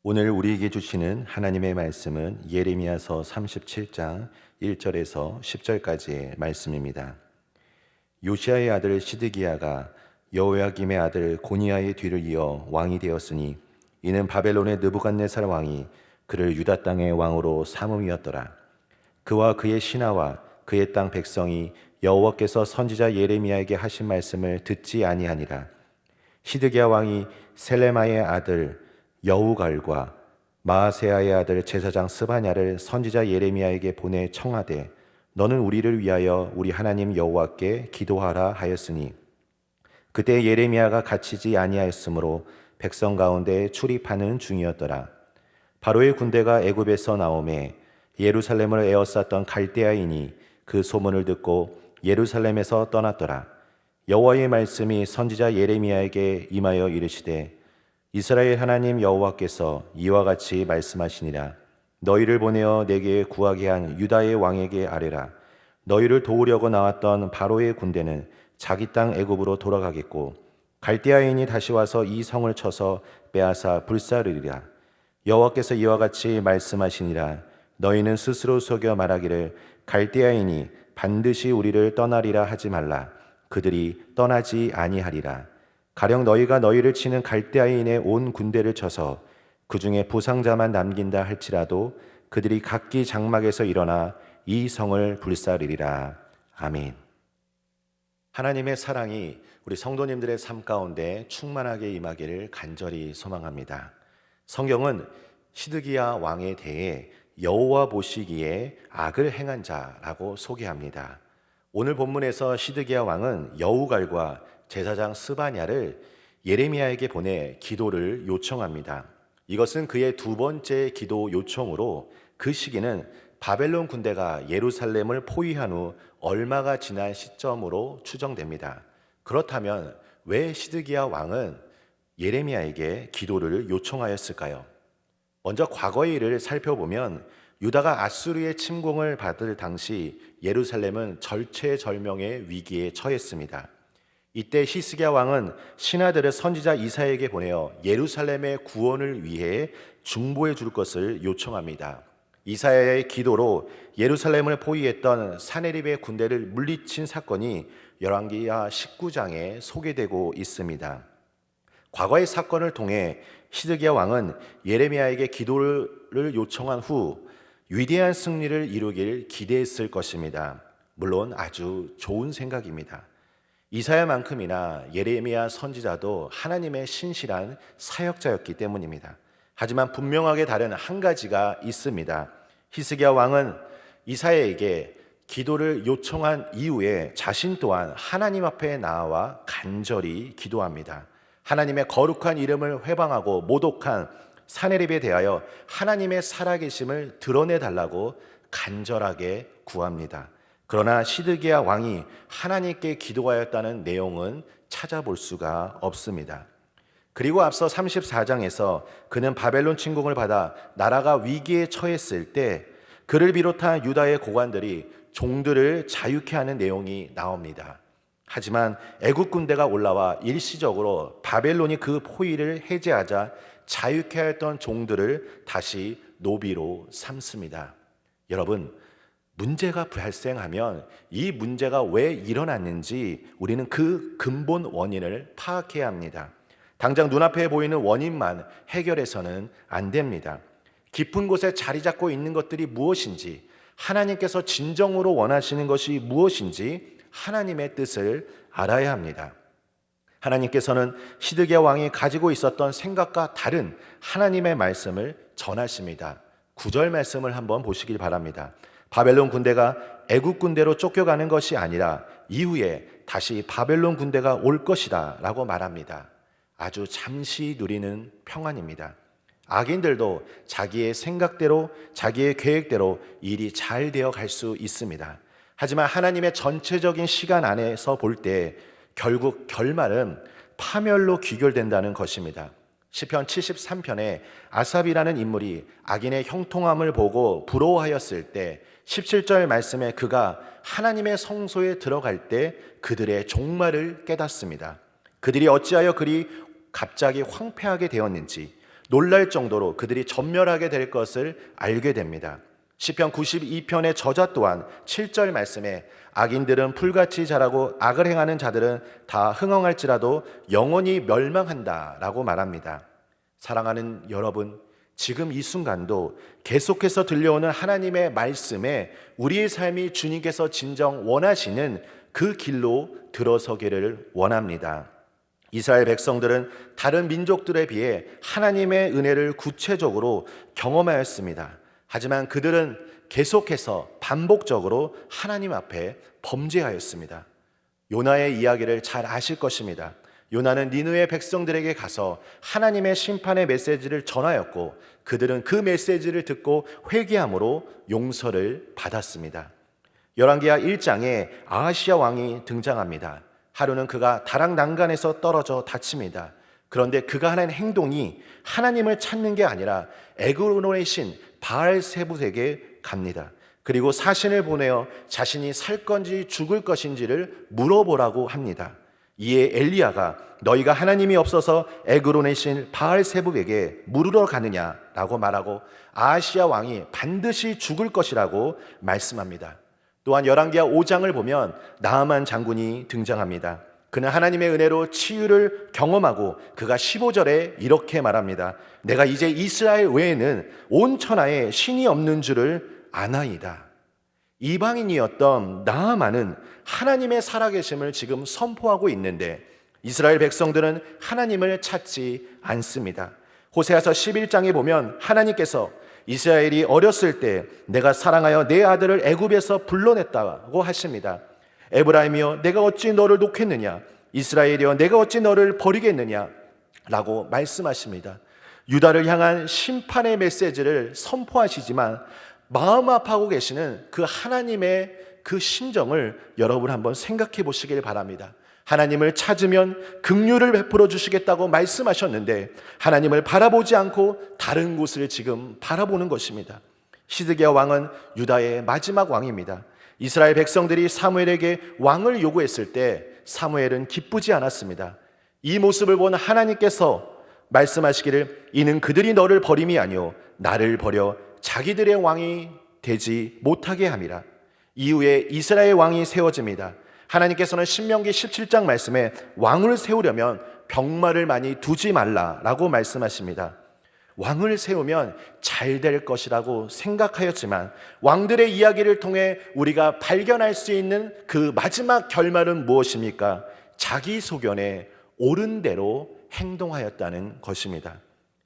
오늘 우리에게 주시는 하나님의 말씀은 예레미야서 37장 1절에서 10절까지의 말씀입니다. 요시야의 아들 시드기야가 여호야김의 아들 고니야의 뒤를 이어 왕이 되었으니 이는 바벨론의 느부갓네살 왕이 그를 유다 땅의 왕으로 삼음이었더라. 그와 그의 신하와 그의 땅 백성이 여호와께서 선지자 예레미야에게 하신 말씀을 듣지 아니하니라. 시드기야 왕이 셀레마의 아들 여우갈과 마아세야의 아들 제사장 스바냐를 선지자 예레미야에게 보내 청하되 너는 우리를 위하여 우리 하나님 여호와께 기도하라 하였으니 그때 예레미야가 갇히지 아니하였으므로 백성 가운데 출입하는 중이었더라. 바로의 군대가 애굽에서 나오매 예루살렘을 에워쌌던 갈대아인이 그 소문을 듣고 예루살렘에서 떠났더라. 여호와의 말씀이 선지자 예레미야에게 임하여 이르시되 이스라엘 하나님 여호와께서 이와 같이 말씀하시니라. 너희를 보내어 내게 구하게 한 유다의 왕에게 아뢰라. 너희를 도우려고 나왔던 바로의 군대는 자기 땅 애굽으로 돌아가겠고 갈대아인이 다시 와서 이 성을 쳐서 빼앗아 불사르리라. 여호와께서 이와 같이 말씀하시니라. 너희는 스스로 속여 말하기를 갈대아인이 반드시 우리를 떠나리라 하지 말라. 그들이 떠나지 아니하리라. 가령 너희가 너희를 치는 갈대아인의 온 군대를 쳐서 그 중에 부상자만 남긴다 할지라도 그들이 각기 장막에서 일어나 이 성을 불사르리라. 아멘. 하나님의 사랑이 우리 성도님들의 삶 가운데 충만하게 임하기를 간절히 소망합니다. 성경은 시드기야 왕에 대해 여호와 보시기에 악을 행한 자라고 소개합니다. 오늘 본문에서 시드기야 왕은 여우갈과 제사장 스바냐를 예레미야에게 보내 기도를 요청합니다. 이것은 그의 두 번째 기도 요청으로 그 시기는 바벨론 군대가 예루살렘을 포위한 후 얼마가 지난 시점으로 추정됩니다. 그렇다면 왜 시드기야 왕은 예레미야에게 기도를 요청하였을까요? 먼저 과거의 일을 살펴보면 유다가 아수르의 침공을 받을 당시 예루살렘은 절체절명의 위기에 처했습니다. 이때 히스기야 왕은 신하들을 선지자 이사야에게 보내어 예루살렘의 구원을 위해 중보해 줄 것을 요청합니다. 이사야의 기도로 예루살렘을 포위했던 사네립의 군대를 물리친 사건이 열왕기하 19장에 소개되고 있습니다. 과거의 사건을 통해 시드기야 왕은 예레미야에게 기도를 요청한 후 위대한 승리를 이루길 기대했을 것입니다. 물론 아주 좋은 생각입니다. 이사야만큼이나 예레미야 선지자도 하나님의 신실한 사역자였기 때문입니다. 하지만 분명하게 다른 한 가지가 있습니다. 히스기야 왕은 이사야에게 기도를 요청한 이후에 자신 또한 하나님 앞에 나와 간절히 기도합니다. 하나님의 거룩한 이름을 회방하고 모독한 사네립에 대하여 하나님의 살아계심을 드러내달라고 간절하게 구합니다. 그러나 시드기야 왕이 하나님께 기도하였다는 내용은 찾아볼 수가 없습니다. 그리고 앞서 34장에서 그는 바벨론 침공을 받아 나라가 위기에 처했을 때 그를 비롯한 유다의 고관들이 종들을 자유케 하는 내용이 나옵니다. 하지만 애국 군대가 올라와 일시적으로 바벨론이 그 포위를 해제하자 자유케 하였던 종들을 다시 노비로 삼습니다. 여러분, 문제가 발생하면 이 문제가 왜 일어났는지 우리는 그 근본 원인을 파악해야 합니다. 당장 눈앞에 보이는 원인만 해결해서는 안 됩니다. 깊은 곳에 자리 잡고 있는 것들이 무엇인지, 하나님께서 진정으로 원하시는 것이 무엇인지 하나님의 뜻을 알아야 합니다. 하나님께서는 시드기야 왕이 가지고 있었던 생각과 다른 하나님의 말씀을 전하십니다. 9절 말씀을 한번 보시길 바랍니다. 바벨론 군대가 애국 군대로 쫓겨가는 것이 아니라 이후에 다시 바벨론 군대가 올 것이다 라고 말합니다. 아주 잠시 누리는 평안입니다. 악인들도 자기의 생각대로 자기의 계획대로 일이 잘 되어 갈 수 있습니다. 하지만 하나님의 전체적인 시간 안에서 볼 때 결국 결말은 파멸로 귀결된다는 것입니다. 시편 73편에 아삽이라는 인물이 악인의 형통함을 보고 부러워하였을 때 17절 말씀에 그가 하나님의 성소에 들어갈 때 그들의 종말을 깨닫습니다. 그들이 어찌하여 그리 갑자기 황폐하게 되었는지, 놀랄 정도로 그들이 전멸하게 될 것을 알게 됩니다. 시편 92편의 저자 또한 7절 말씀에 악인들은 풀같이 자라고 악을 행하는 자들은 다 흥황할지라도 영원히 멸망한다 라고 말합니다. 사랑하는 여러분, 지금 이 순간도 계속해서 들려오는 하나님의 말씀에 우리의 삶이 주님께서 진정 원하시는 그 길로 들어서기를 원합니다. 이스라엘 백성들은 다른 민족들에 비해 하나님의 은혜를 구체적으로 경험하였습니다. 하지만 그들은 계속해서 반복적으로 하나님 앞에 범죄하였습니다. 요나의 이야기를 잘 아실 것입니다. 요나는 니느웨 백성들에게 가서 하나님의 심판의 메시지를 전하였고 그들은 그 메시지를 듣고 회개함으로 용서를 받았습니다. 열왕기하 1장에 아하시야 왕이 등장합니다. 하루는 그가 다락 난간에서 떨어져 다칩니다. 그런데 그가 하는 행동이 하나님을 찾는 게 아니라 에그론의 신 바알세불에게 갑니다. 그리고 사신을 보내어 자신이 살 건지 죽을 것인지를 물어보라고 합니다. 이에 엘리야가 너희가 하나님이 없어서 에그론의 신 바알세불에게 물으러 가느냐라고 말하고 아하시야 왕이 반드시 죽을 것이라고 말씀합니다. 또한 열왕기하 5장을 보면 나아만 장군이 등장합니다. 그는 하나님의 은혜로 치유를 경험하고 그가 15절에 이렇게 말합니다. 내가 이제 이스라엘 외에는 온 천하에 신이 없는 줄을 아나이다. 이방인이었던 나아만은 하나님의 살아계심을 지금 선포하고 있는데 이스라엘 백성들은 하나님을 찾지 않습니다. 호세아서 11장에 보면 하나님께서 이스라엘이 어렸을 때 내가 사랑하여 내 아들을 애굽에서 불러냈다고 하십니다. 에브라임이여 내가 어찌 너를 놓겠느냐, 이스라엘이여 내가 어찌 너를 버리겠느냐 라고 말씀하십니다. 유다를 향한 심판의 메시지를 선포하시지만 마음 아파하고 계시는 그 하나님의 그 심정을 여러분 한번 생각해 보시길 바랍니다. 하나님을 찾으면 긍휼을 베풀어 주시겠다고 말씀하셨는데 하나님을 바라보지 않고 다른 곳을 지금 바라보는 것입니다. 시드기야 왕은 유다의 마지막 왕입니다. 이스라엘 백성들이 사무엘에게 왕을 요구했을 때 사무엘은 기쁘지 않았습니다. 이 모습을 본 하나님께서 말씀하시기를 이는 그들이 너를 버림이 아니오 나를 버려 자기들의 왕이 되지 못하게 함이라. 이후에 이스라엘 왕이 세워집니다. 하나님께서는 신명기 17장 말씀에 왕을 세우려면 병마를 많이 두지 말라라고 말씀하십니다. 왕을 세우면 잘 될 것이라고 생각하였지만 왕들의 이야기를 통해 우리가 발견할 수 있는 그 마지막 결말은 무엇입니까? 자기 소견에 옳은 대로 행동하였다는 것입니다.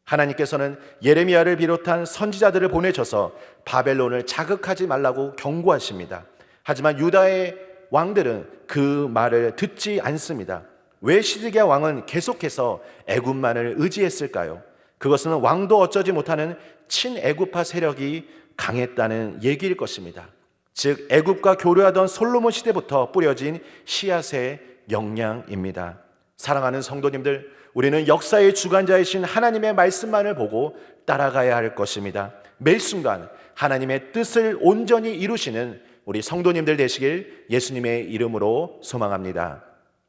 하나님께서는 예레미야를 비롯한 선지자들을 보내셔서 바벨론을 자극하지 말라고 경고하십니다. 하지만 유다의 왕들은 그 말을 듣지 않습니다. 왜 시드기야 왕은 계속해서 애굽만을 의지했을까요? 그것은 왕도 어쩌지 못하는 친애굽파 세력이 강했다는 얘기일 것입니다. 즉 애굽과 교류하던 솔로몬 시대부터 뿌려진 씨앗의 영향입니다. 사랑하는 성도님들, 우리는 역사의 주관자이신 하나님의 말씀만을 보고 따라가야 할 것입니다. 매 순간 하나님의 뜻을 온전히 이루시는 우리 성도님들 되시길 예수님의 이름으로 소망합니다.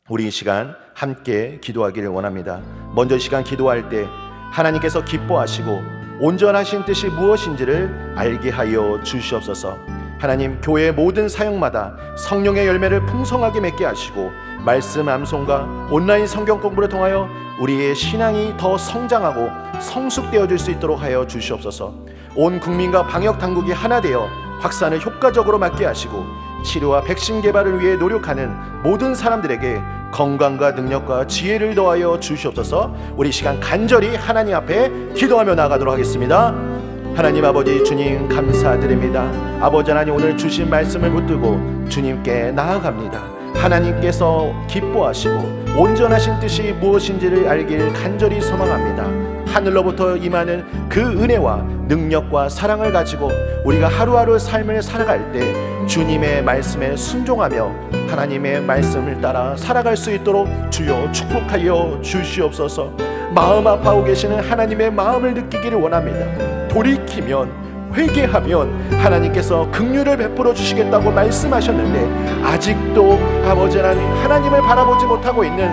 우리 이 시간 함께 기도하기를 원합니다. 먼저 이 시간 기도할 때 하나님께서 기뻐하시고 온전하신 뜻이 무엇인지를 알게 하여 주시옵소서. 하나님, 교회의 모든 사역마다 성령의 열매를 풍성하게 맺게 하시고 말씀 암송과 온라인 성경 공부를 통하여 우리의 신앙이 더 성장하고 성숙되어질 수 있도록 하여 주시옵소서. 온 국민과 방역 당국이 하나 되어 확산을 효과적으로 막게 하시고 치료와 백신 개발을 위해 노력하는 모든 사람들에게 건강과 능력과 지혜를 더하여 주시옵소서. 우리 시간 간절히 하나님 앞에 기도하며 나아가도록 하겠습니다. 하나님 아버지, 주님 감사드립니다. 아버지 하나님, 오늘 주신 말씀을 붙들고 주님께 나아갑니다. 하나님께서 기뻐하시고 온전하신 뜻이 무엇인지를 알길 간절히 소망합니다. 하늘로부터 임하는 그 은혜와 능력과 사랑을 가지고 우리가 하루하루 삶을 살아갈 때 주님의 말씀에 순종하며 하나님의 말씀을 따라 살아갈 수 있도록 주여 축복하여 주시옵소서. 마음 아파하고 계시는 하나님의 마음을 느끼기를 원합니다. 돌이키면, 회개하면 하나님께서 긍휼을 베풀어 주시겠다고 말씀하셨는데 아직도 아버지 하나님, 하나님을 바라보지 못하고 있는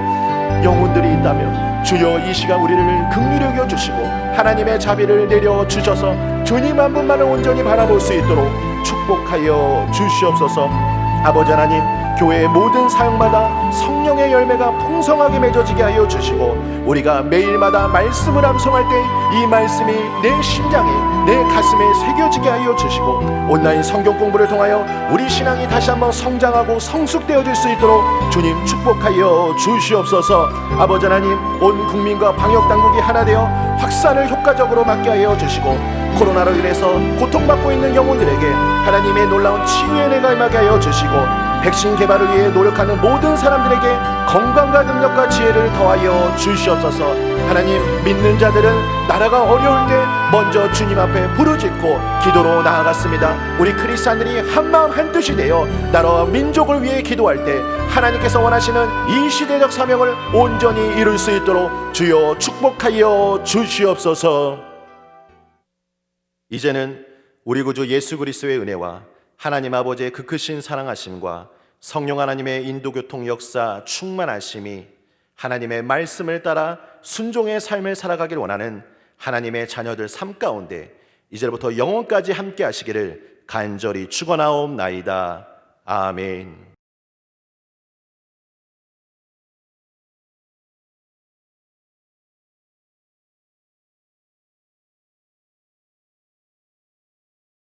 영혼들이 있다면 주여 이 시간 우리를 긍휼히 여겨 주시고 하나님의 자비를 내려주셔서 주님 한 분만을 온전히 바라볼 수 있도록 축복하여 주시옵소서. 아버지 하나님, 교회의 모든 사역마다 성령의 열매가 풍성하게 맺어지게 하여 주시고, 우리가 매일마다 말씀을 암송할 때 이 말씀이 내 심장에, 내 가슴에 새겨지게 하여 주시고, 온라인 성경 공부를 통하여 우리 신앙이 다시 한번 성장하고 성숙되어질 수 있도록 주님 축복하여 주시옵소서. 아버지 하나님, 온 국민과 방역당국이 하나 되어 확산을 효과적으로 막게 하여 주시고, 코로나로 인해서 고통받고 있는 영혼들에게 하나님의 놀라운 치유의 은혜가 임하게 하여 주시고, 백신 개발을 위해 노력하는 모든 사람들에게 건강과 능력과 지혜를 더하여 주시옵소서. 하나님, 믿는 자들은 나라가 어려울 때 먼저 주님 앞에 부르짖고 기도로 나아갔습니다. 우리 크리스찬들이 한마음 한뜻이 되어 나라와 민족을 위해 기도할 때 하나님께서 원하시는 이 시대적 사명을 온전히 이룰 수 있도록 주여 축복하여 주시옵소서. 이제는 우리 구주 예수 그리스도의 은혜와 하나님 아버지의 그 크신 사랑하심과 성령 하나님의 인도교통 역사 충만하심이 하나님의 말씀을 따라 순종의 삶을 살아가길 원하는 하나님의 자녀들 삶 가운데 이제부터 영원까지 함께 하시기를 간절히 축원하옵나이다. 아멘.